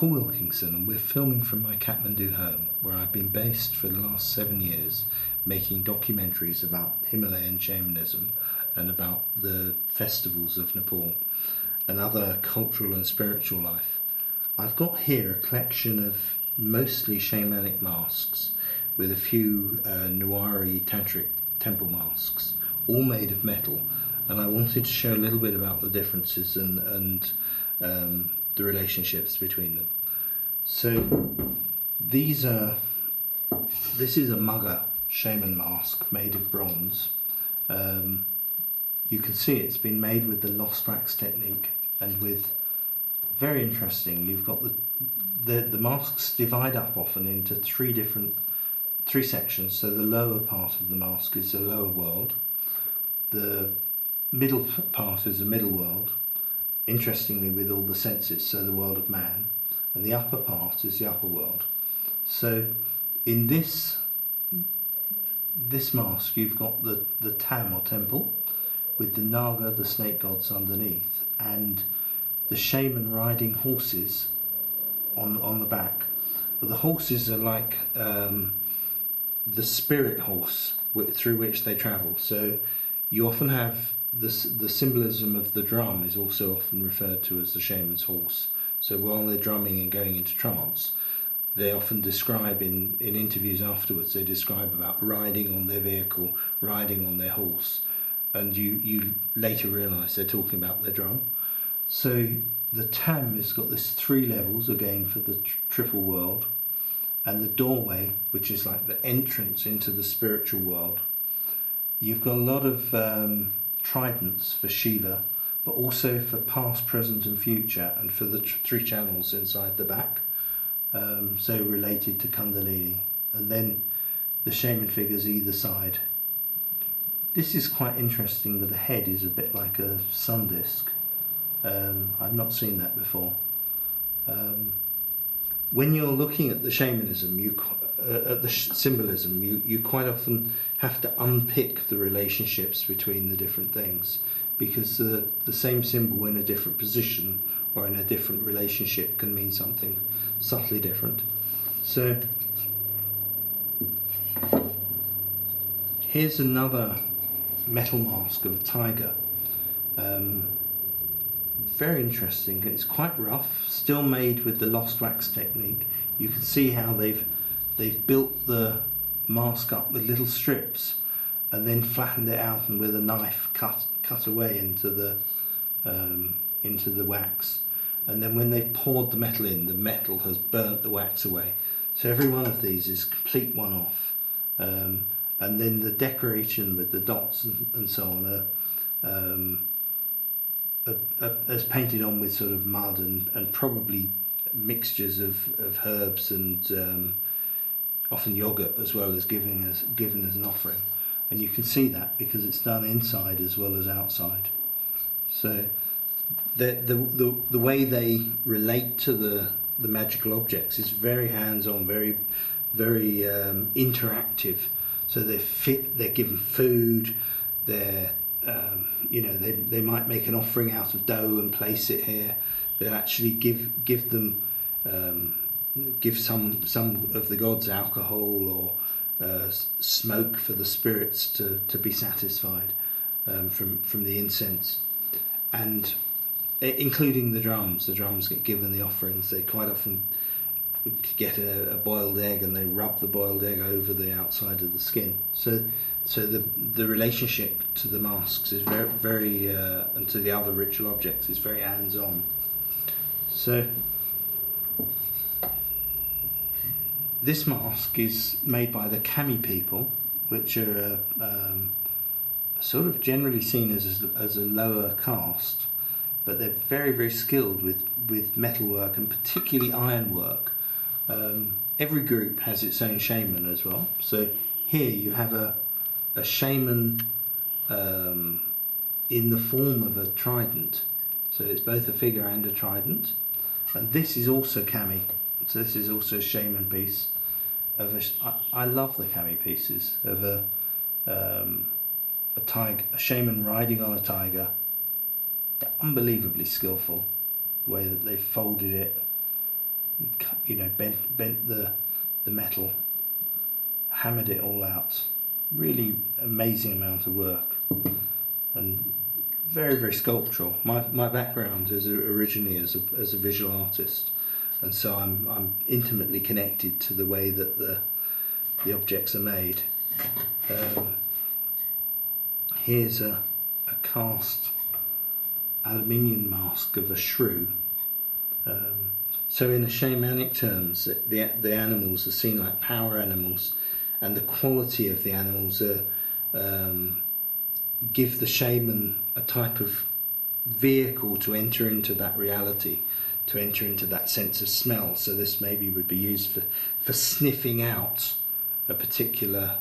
Paul Wilkinson, and we're filming from my Kathmandu home, where I've been based for the last 7 years, making documentaries about Himalayan shamanism and about the festivals of Nepal and other cultural and spiritual life. I've got here a collection of mostly shamanic masks with a few Newari tantric temple masks, all made of metal, and I wanted to show a little bit about the differences and the relationships between them. So this is a Magar shaman mask made of bronze. You can see it's been made with the lost wax technique, and with, very interesting, you've got the masks divide up often into three sections. So the lower part of the mask is the lower world, the middle part is the middle world, interestingly with all the senses, so the world of man, and the upper part is the upper world. So in this mask you've got the tam or temple with the naga, the snake gods underneath, and the shaman riding horses on the back. But the horses are like the spirit horse through which they travel. So you often have the symbolism of the drum is also often referred to as the shaman's horse. So while they're drumming and going into trance, they often describe in interviews afterwards, they describe about riding on their vehicle, riding on their horse, and you later realise they're talking about their drum. So the tam has got this 3 levels, again for the triple world, and the doorway, which is like the entrance into the spiritual world. You've got a lot of tridents for Shiva, but also for past, present and future, and for the 3 channels inside the back, so related to Kundalini, and then the shaman figures either side. This is quite interesting, but the head is a bit like a sun disk. I've not seen that before. When you're looking at the shamanism, at the symbolism, you quite often have to unpick the relationships between the different things, because the same symbol in a different position or in a different relationship can mean something subtly different. So here's another metal mask of a tiger. Very interesting. It's quite rough, still made with the lost wax technique. You can see how they've built the mask up with little strips and then flattened it out and with a knife cut away into the wax. And then when they've poured the metal in, the metal has burnt the wax away. So every one of these is complete one-off. And then the decoration with the dots and so on is painted on with sort of mud and probably mixtures of herbs and often yogurt as well as given as an offering. And you can see that because it's done inside as well as outside. So the way they relate to the magical objects is very hands-on, very interactive. So they're given food, they might make an offering out of dough and place it here. They'll actually give them some of the gods alcohol or smoke for the spirits to be satisfied from the incense, and including the drums. The drums get given the offerings. They quite often get a boiled egg and they rub the boiled egg over the outside of the skin. So the relationship to the masks is very and to the other ritual objects is very hands-on. So this mask is made by the Kami people, which are sort of generally seen as a lower caste, but they're very skilled with metalwork and particularly ironwork. Every group has its own shaman as well. So here you have a shaman in the form of a trident. So it's both a figure and a trident. And this is also Kami. So this is also a shaman piece. I love the Kami pieces of a shaman riding on a tiger. They're unbelievably skillful, the way that they've folded it. bent the metal, hammered it all out. Really amazing amount of work, and very, very sculptural. My background is originally as a visual artist, and so I'm intimately connected to the way that the objects are made. Here's a cast aluminium mask of a shrew. So in the shamanic terms, the animals are seen like power animals, and the quality of the animals give the shaman a type of vehicle to enter into that reality, to enter into that sense of smell. So this maybe would be used for sniffing out a particular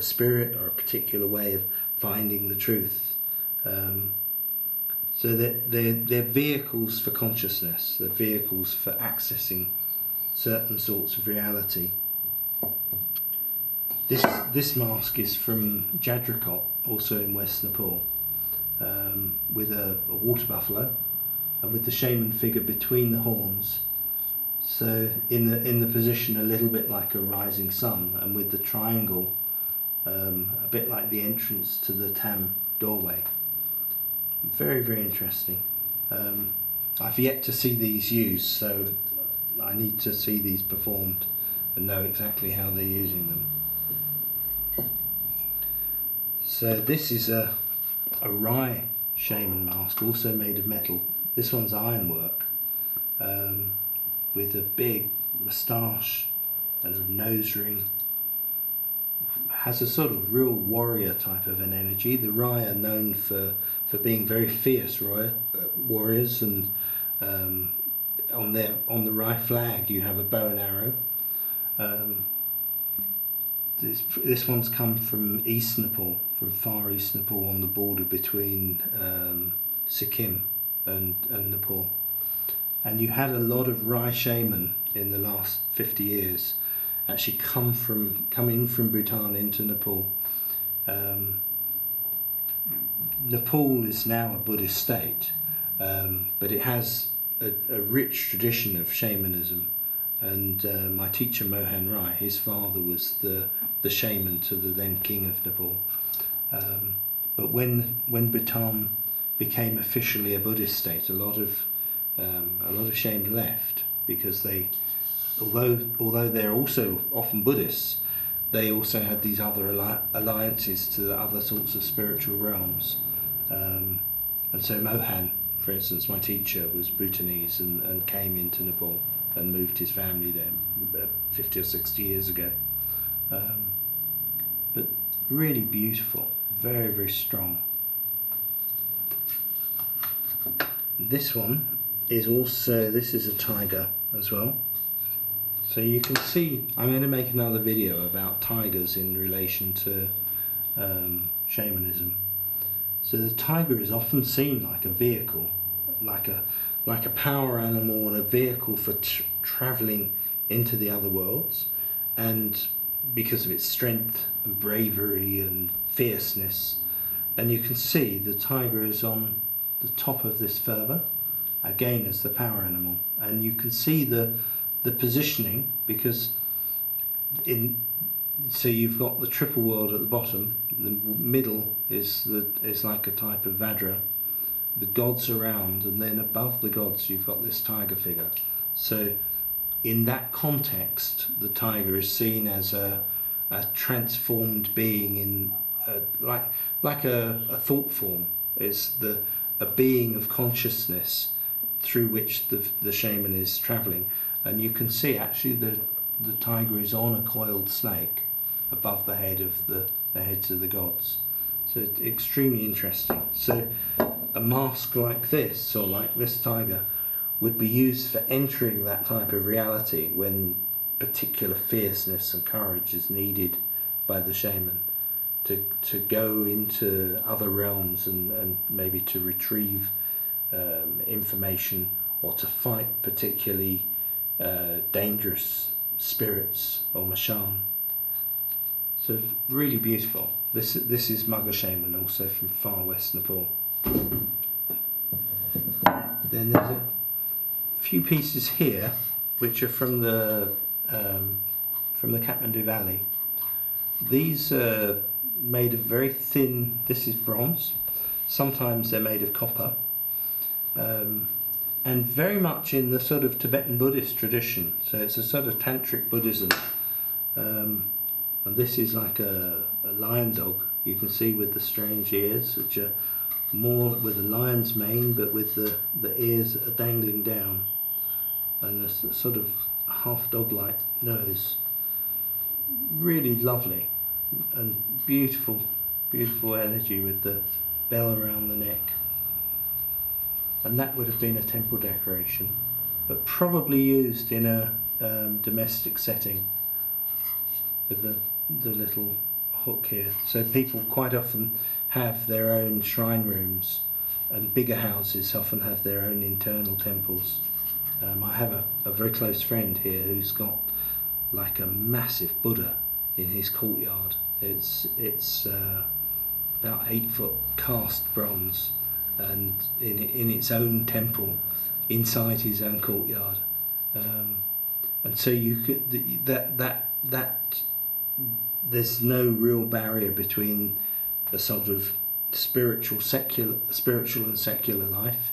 spirit or a particular way of finding the truth. So they're vehicles for consciousness, they're vehicles for accessing certain sorts of reality. This mask is from Jadrakot, also in West Nepal, with a water buffalo, and with the shaman figure between the horns. So in the position a little bit like a rising sun, and with the triangle a bit like the entrance to the Tam doorway. Very, very interesting. I've yet to see these used, so I need to see these performed and know exactly how they're using them. So this is a Rai shaman mask, also made of metal. This one's ironwork, with a big moustache and a nose ring. Has a sort of real warrior type of an energy. The Rai are known for being very fierce warriors, and on the Rai flag you have a bow and arrow. This one's come from East Nepal, from far East Nepal, on the border between Sikkim and Nepal. And you had a lot of Rai shaman in the last 50 years actually come in from Bhutan into Nepal. Nepal is now a Buddhist state, but it has a rich tradition of shamanism. And my teacher Mohan Rai, his father was the shaman to the then king of Nepal. But when Bhutan became officially a Buddhist state, a lot of shaman left, because they, although they're also often Buddhists, they also had these other alliances to the other sorts of spiritual realms. And so Mohan, for instance, my teacher, was Bhutanese and came into Nepal and moved his family there 50 or 60 years ago. But really beautiful, very, very strong. This one is also, this is a tiger as well. So you can see, I'm going to make another video about tigers in relation to shamanism. So the tiger is often seen like a vehicle, like a power animal and a vehicle for travelling into the other worlds, and because of its strength and bravery and fierceness. And you can see the tiger is on the top of this further, again as the power animal, and you can see the positioning, because so you've got the triple world at the bottom, the middle is like a type of Vajra, the gods around, and then above the gods you've got this tiger figure. So in that context, the tiger is seen as a transformed being, in like a thought form. It's a being of consciousness through which the shaman is travelling. And you can see actually the tiger is on a coiled snake above the head of the heads of the gods. So it's extremely interesting. So a mask like this, or like this tiger, would be used for entering that type of reality when particular fierceness and courage is needed by the shaman to go into other realms and maybe to retrieve information, or to fight particularly dangerous spirits or mashan. So really beautiful. This is Magar shaman, also from far west Nepal. Then there's a few pieces here, which are from the Kathmandu Valley. These are made of very thin. This is bronze. Sometimes they're made of copper, and very much in the sort of Tibetan Buddhist tradition. So it's a sort of tantric Buddhism. And this is like a lion dog. You can see with the strange ears, which are more with a lion's mane, but with the ears that are dangling down, and a sort of half dog-like nose. Really lovely and beautiful, beautiful energy with the bell around the neck. And that would have been a temple decoration, but probably used in a domestic setting with the little hook here. So people quite often have their own shrine rooms, and bigger houses often have their own internal temples. I have a very close friend here who's got like a massive Buddha in his courtyard. It's about 8 foot cast bronze, and in its own temple inside his own courtyard. And so you could that there's no real barrier between a sort of spiritual and secular life.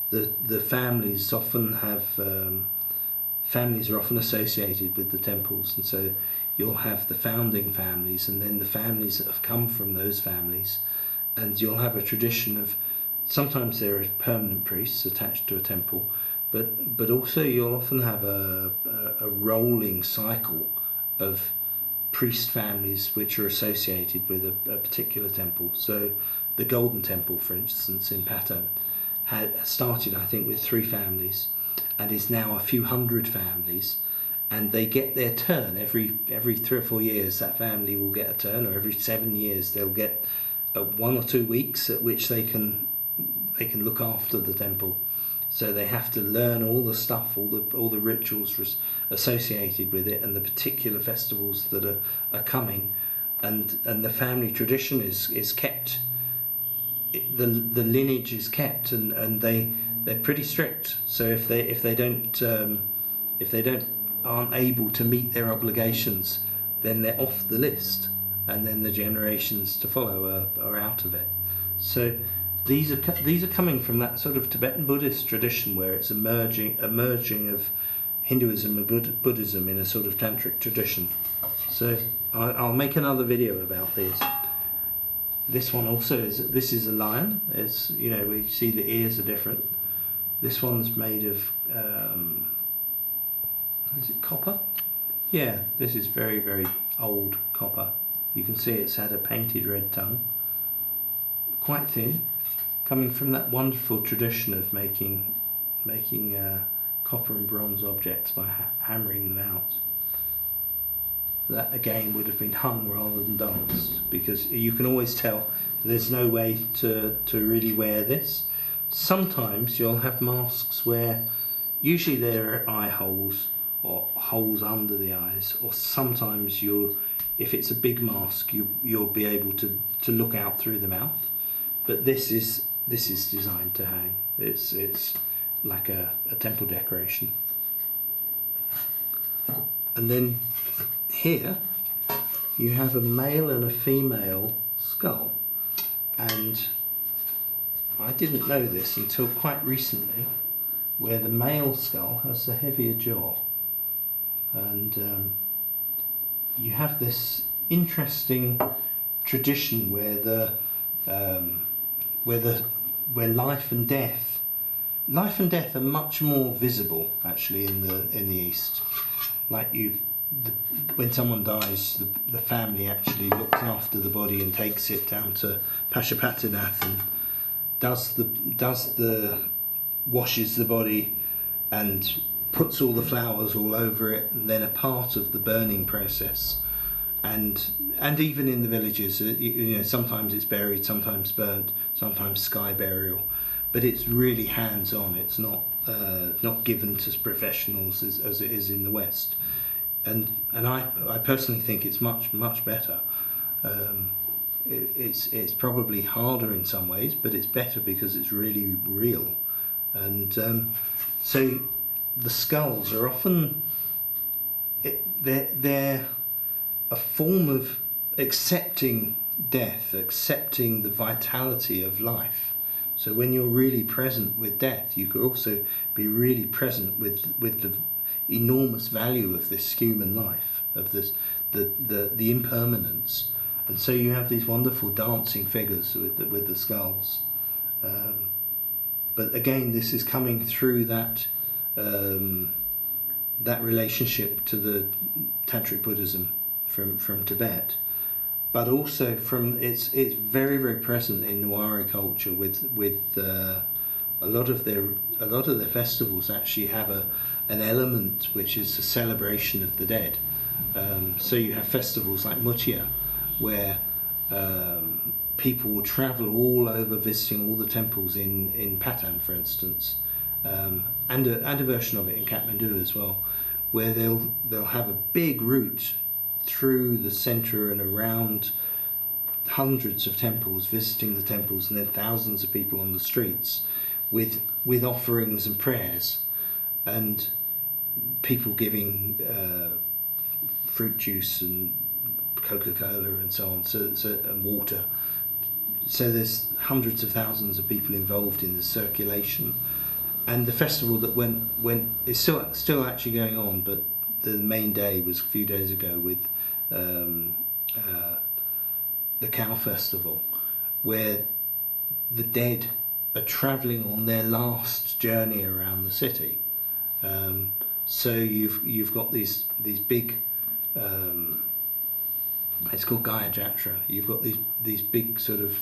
The families often have families are often associated with the temples, and so you'll have the founding families and then the families that have come from those families, and you'll have a tradition of, sometimes there are permanent priests attached to a temple, but also you'll often have a rolling cycle of priest families which are associated with a particular temple. So the Golden Temple, for instance, in Patan, had started, I think, with 3 families, and is now a few hundred families, and they get their turn every 3 or 4 years. That family will get a turn, or every 7 years they'll get 1 or 2 weeks at which they can look after the temple. So they have to learn all the stuff, all the rituals associated with it, and the particular festivals that are coming, and the family tradition is kept. The lineage is kept, and they're pretty strict. So if they aren't able to meet their obligations, then they're off the list, and then the generations to follow are out of it. So these are coming from that sort of Tibetan Buddhist tradition where it's a merging of Hinduism and Buddhism in a sort of tantric tradition. So I'll make another video about these. This one also this is a lion. It's, you know, we see the ears are different. This one's made of is it copper? Yeah, this is very, very old copper. You can see it's had a painted red tongue, quite thin, coming from that wonderful tradition of making copper and bronze objects by hammering them out. That again would have been hung rather than danced, because you can always tell there's no way to really wear this. Sometimes you'll have masks where usually there are eye holes or holes under the eyes, or sometimes if it's a big mask you'll be able to look out through the mouth. But this is designed to hang. It's like a temple decoration. And then here you have a male and a female skull, and I didn't know this until quite recently, where the male skull has the heavier jaw, and you have this interesting tradition where life and death are much more visible actually in the East. Like when someone dies, the family actually looks after the body and takes it down to Pashupatinath and washes the body and puts all the flowers all over it, and then a part of the burning process. And even in the villages, you know, sometimes it's buried, sometimes burnt, sometimes sky burial, but it's really hands-on. It's not given to professionals as it is in the West. And I personally think it's much better. It's probably harder in some ways, but it's better because it's really real. And so the skulls are often they're a form of accepting death, accepting the vitality of life. So when you're really present with death, you could also be really present with the enormous value of this human life, of this the impermanence. And so you have these wonderful dancing figures with the skulls. But again, this is coming through that that relationship to the tantric Buddhism from Tibet, but also from it's very, very present in Newari culture with a lot of their festivals actually have an element which is a celebration of the dead. So you have festivals like Mutia, where people will travel all over visiting all the temples in Patan, for instance, and a version of it in Kathmandu as well, where they'll have a big route through the centre and around hundreds of temples, visiting the temples, and then thousands of people on the streets with offerings and prayers, and people giving fruit juice and Coca-Cola and so on, and water. So there's hundreds of thousands of people involved in the circulation, and the festival that went is still actually going on, but the main day was a few days ago with the Cow Festival, where the dead are travelling on their last journey around the city. So you've got these big. It's called Gaya Jatra. You've got these big sort of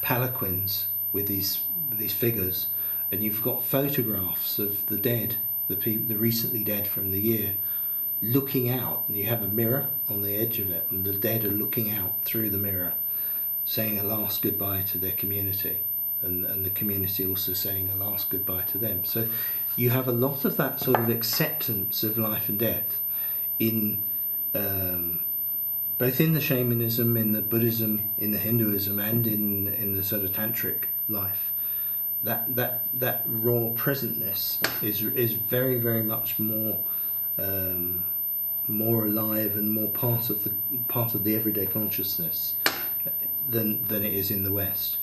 palanquins with these figures, and you've got photographs of the dead, the recently dead from the year, looking out, and you have a mirror on the edge of it, and the dead are looking out through the mirror, saying a last goodbye to their community, and the community also saying a last goodbye to them. So you have a lot of that sort of acceptance of life and death in both in the shamanism, in the Buddhism, in the Hinduism, and in the sort of tantric life. That raw presentness is very, very much more alive and more part of the everyday consciousness than it is in the West.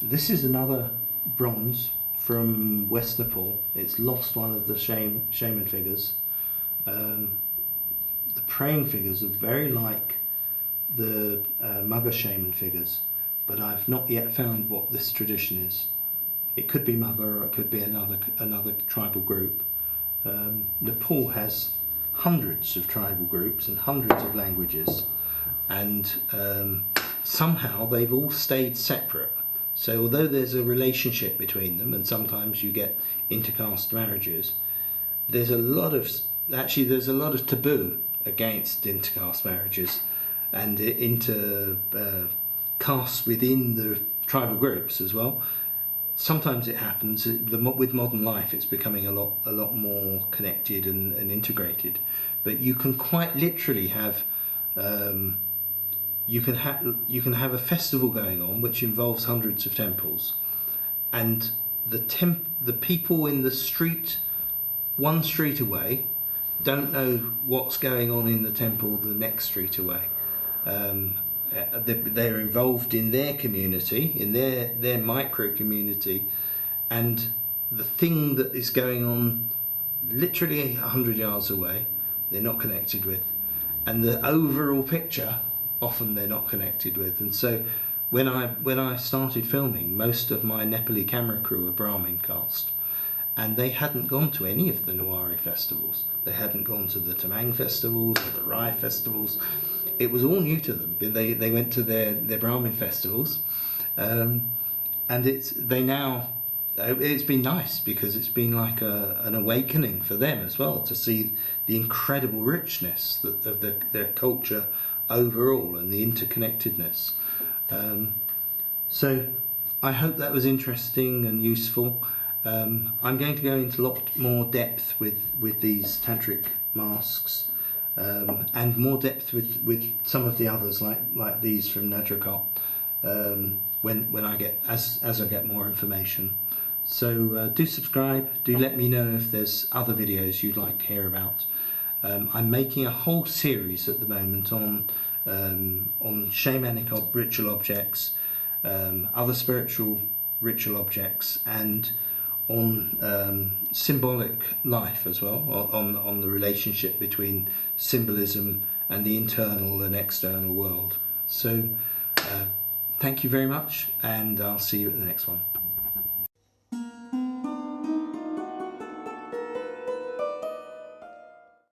This is another bronze from West Nepal. It's lost one of the shaman figures. The praying figures are very like the Magar shaman figures, but I've not yet found what this tradition is. It could be Magar, or it could be another tribal group. Nepal has hundreds of tribal groups and hundreds of languages, and somehow they've all stayed separate. So although there's a relationship between them, and sometimes you get intercaste marriages, there's a lot of taboo against intercaste marriages and castes within the tribal groups as well. Sometimes it happens with modern life. It's becoming a lot more connected and integrated. But you can quite literally have you can have a festival going on which involves hundreds of temples, and the people in the street, one street away, don't know what's going on in the temple the next street away. They're involved in their community, in their micro community, and the thing that is going on literally 100 yards away, they're not connected with, and the overall picture often they're not connected with. And so when I started filming, most of my Nepali camera crew were Brahmin caste, and they hadn't gone to any of the Newari festivals. They hadn't gone to the Tamang festivals or the Rai festivals. It was all new to them. They went to their Brahmin festivals, and it's been nice because it's been like an awakening for them as well, to see the incredible richness of their culture overall and the interconnectedness. So I hope that was interesting and useful. I'm going to go into a lot more depth with these tantric masks, and more depth with some of the others like these from Nadrakot, when I get as I get more information. So do subscribe, do let me know if there's other videos you'd like to hear about. I'm making a whole series at the moment on shamanic ritual objects, other spiritual ritual objects, and on symbolic life as well, on the relationship between symbolism and the internal and external world. So thank you very much, and I'll see you at the next one.